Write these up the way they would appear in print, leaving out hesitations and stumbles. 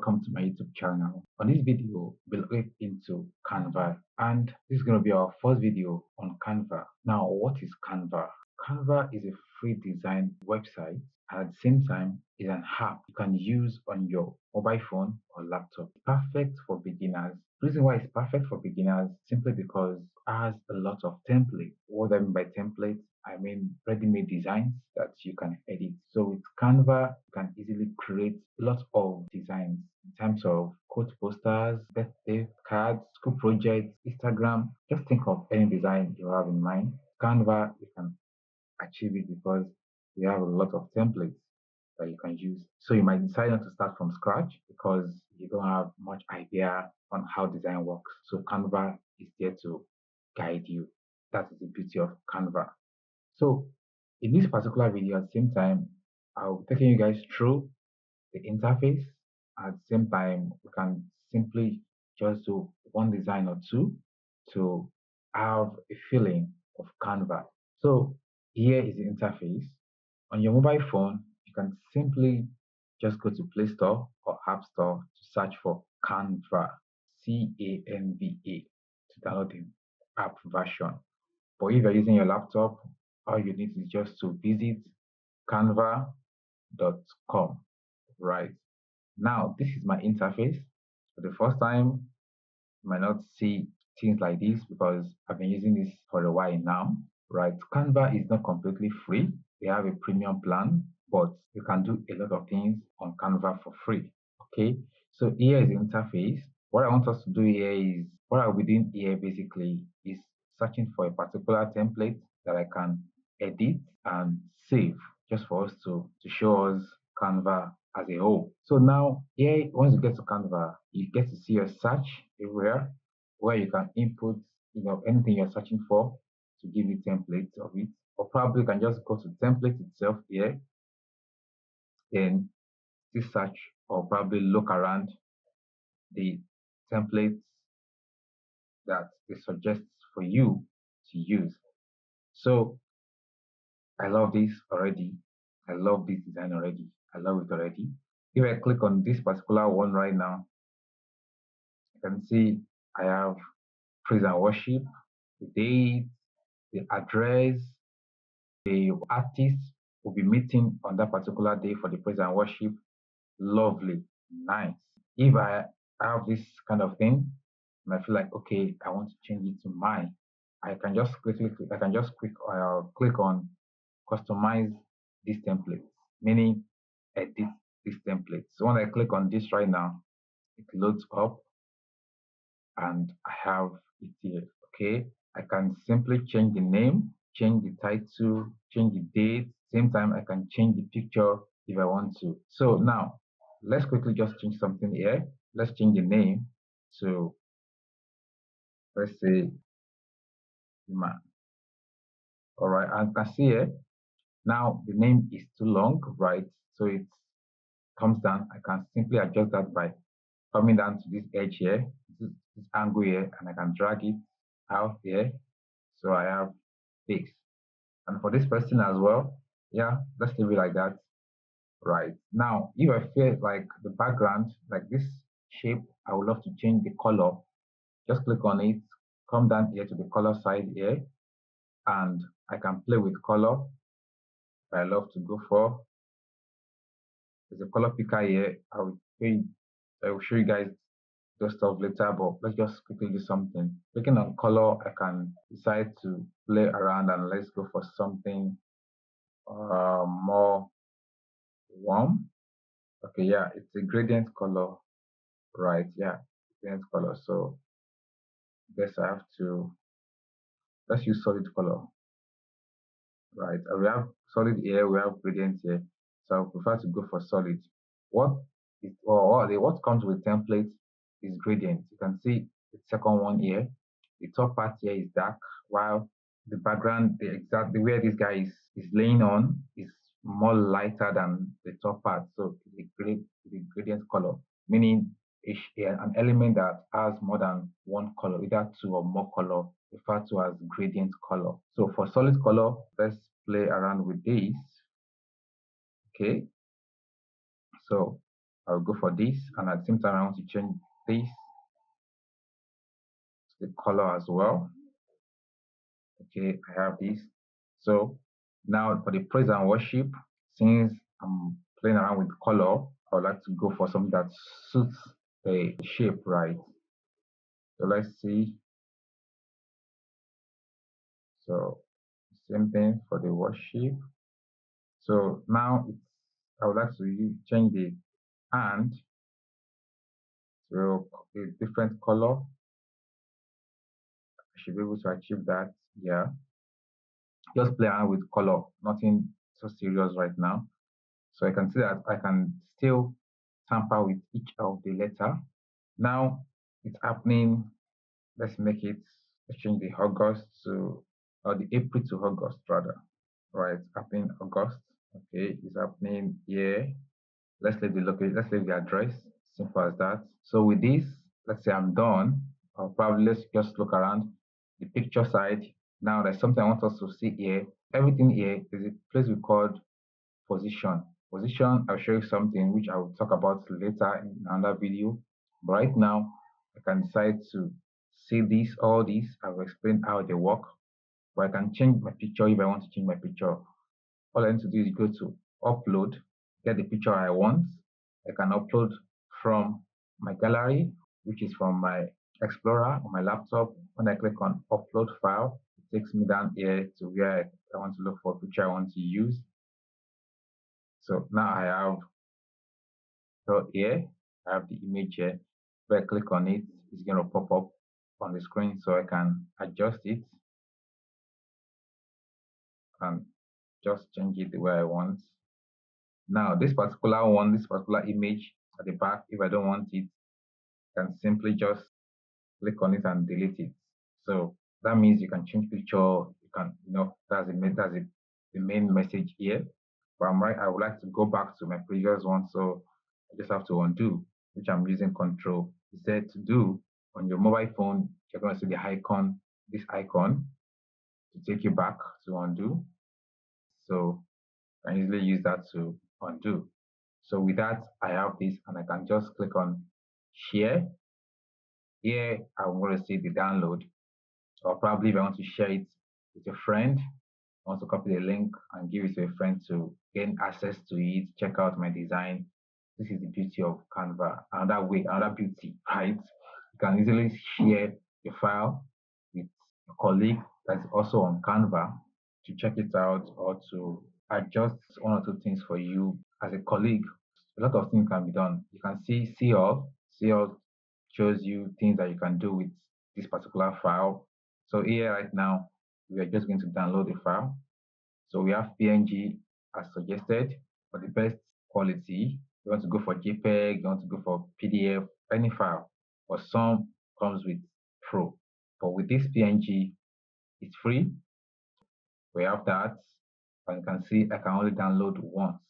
welcome to my YouTube channel. On this video, we'll look into Canva, and this is going to be our first video on Canva. Now, what is Canva? Canva is a free design website, and at the same time is an app you can use on your mobile phone or laptop. Perfect for beginners. The reason why it's perfect for beginners simply because it has a lot of templates. What I mean by templates, I mean ready-made designs that you can edit. So with Canva, you can easily create a lot of designs in terms of quote posters, birthday cards, school projects, Instagram. Just think of any design you have in mind. Canva, you can achieve it because we have a lot of templates that you can use. So you might decide not to start from scratch because you don't have much idea on how design works. So Canva is there to guide you. That is the beauty of Canva. So in this particular video, at the same time, I'll be taking you guys through the interface. At the same time, we can simply just do one design or two to have a feeling of Canva. So here is the interface. On your mobile phone, you can simply just go to Play Store or App Store to search for Canva, C-A-N-V-A, to download the app version. But if you're using your laptop, all you need is just to visit canva.com. Right. Now, this is my interface. For the first time, you might not see things like this because I've been using this for a while now. Right. Canva is not completely free. They have a premium plan, but you can do a lot of things on Canva for free. Okay. So here is the interface. What I want us to do here is, what I'll be doing here basically is searching for a particular template that I can edit and save just for us to show us Canva as a whole. So now here, once you get to Canva, you get to see your search everywhere where you can input anything you're searching for to give you templates of it. Or probably you can just go to template itself here, then this search, or probably look around the templates that it suggests for you to use. So I love this already. I love this design already. I love it already. If I click on this particular one right now, you can see I have praise and worship, the date, the address, the artist will be meeting on that particular day for the praise and worship. Lovely, nice. If I have this kind of thing and I feel like, okay, I want to change it to mine, I can just click on customize this template, meaning edit this template. So when I click on this right now, it loads up and I have it here. Okay, I can simply change the name, change the title, change the date. Same time, I can change the picture if I want to. So now let's quickly just change something here. Let's change the name to, let's say, man. All right, and you can see here now the name is too long, right? So it comes down. I can simply adjust that by coming down to this edge here, this angle here, and I can drag it out here. So I have this. And for this person as well, yeah, let's leave it like that. Right. Now, if I feel like the background, like this shape, I would love to change the color. Just click on it, come down here to the color side here, and I can play with color. I love to go for. There's a color picker here. I will show you guys those stuff later, but let's just quickly do something. Clicking on color, I can decide to play around and let's go for something more warm. Okay, yeah, it's a gradient color, right? Yeah, gradient color. So I guess I have to, let's use solid color, right? We have solid here, we have gradient here. So I prefer to go for solid. What comes with templates is gradient. You can see the second one here. The top part here is dark, while the background, the where this guy is laying on is more lighter than the top part. So the gradient color, meaning an element that has more than one color, either two or more color, referred to as gradient color. So for solid color, let's play around with this. Okay. So I'll go for this, and at the same time I want to change this to the color as well. Okay, I have this. So now for the praise and worship, since I'm playing around with color, I would like to go for something that suits the shape, right? So let's see. So same thing for the worship. So now I would like to change the hand to a different color. I should be able to achieve that. Yeah. Just play around with color, nothing so serious right now. So I can see that I can still tamper with each of the letter. Now it's happening. Let's change the August to, or the April to August rather. Right, it's happening August. Okay, it's happening here. Let's leave the location, let's leave the address. Simple as that. So with this, let's say I'm done. Or probably let's just look around the picture side. Now there's something I want us to see here. Everything here is a place we called position. Position, I'll show you something which I will talk about later in another video. But right now, I can decide to see this, all these. I will explain how they work. But I can change my picture if I want to change my picture. All I need to do is go to upload, get the picture I want. I can upload from my gallery, which is from my Explorer on my laptop. When I click on upload file, it takes me down here to where I want to look for a picture I want to use. So now I have, so here I have the image here. If I click on it, it's going to pop up on the screen, so I can adjust it and just change it the way I want. Now this particular one, this particular image at the back, if I don't want it, I can simply just click on it and delete it. So that means you can change picture, you can, that's the main message here. But I would like to go back to my previous one, so I just have to undo, which I'm using Control Z to do. On your mobile phone, you're going to see the icon, this icon, to take you back to undo. So I can easily use that to undo. So with that, I have this, and I can just click on share. Here, I'm going to see the download, or probably if I want to share it with a friend, I want to copy the link and give it to a friend to gain access to it, check out my design. This is the beauty of Canva. Another beauty, right? You can easily share your file with a colleague that's also on Canva to check it out, or to adjust one or two things for you as a colleague. A lot of things can be done. You can see all. See all shows you things that you can do with this particular file. So here right now, we are just going to download the file. So we have PNG as suggested for the best quality. You want to go for JPEG, you want to go for PDF, any file, or some comes with Pro. But with this PNG, it's free. We have that, and you can see I can only download once.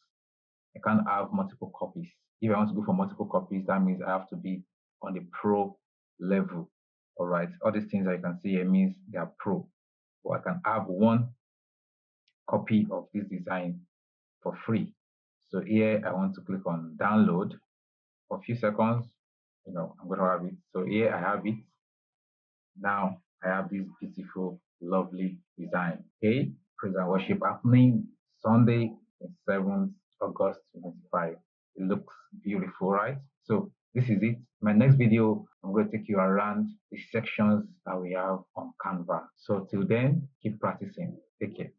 I can't have multiple copies. If I want to go for multiple copies, that means I have to be on the Pro level. All right, all these things that you can see here means they are Pro. But I can have one copy of this design for free. So here I want to click on download for a few seconds. I'm going to have it. So here I have it. Now I have this beautiful, lovely design. Okay, praise and worship happening Sunday, 7th August 2025. It looks beautiful, right? So this is it. My next video, I'm going to take you around the sections that we have on Canva. So till then, keep practicing. Take care.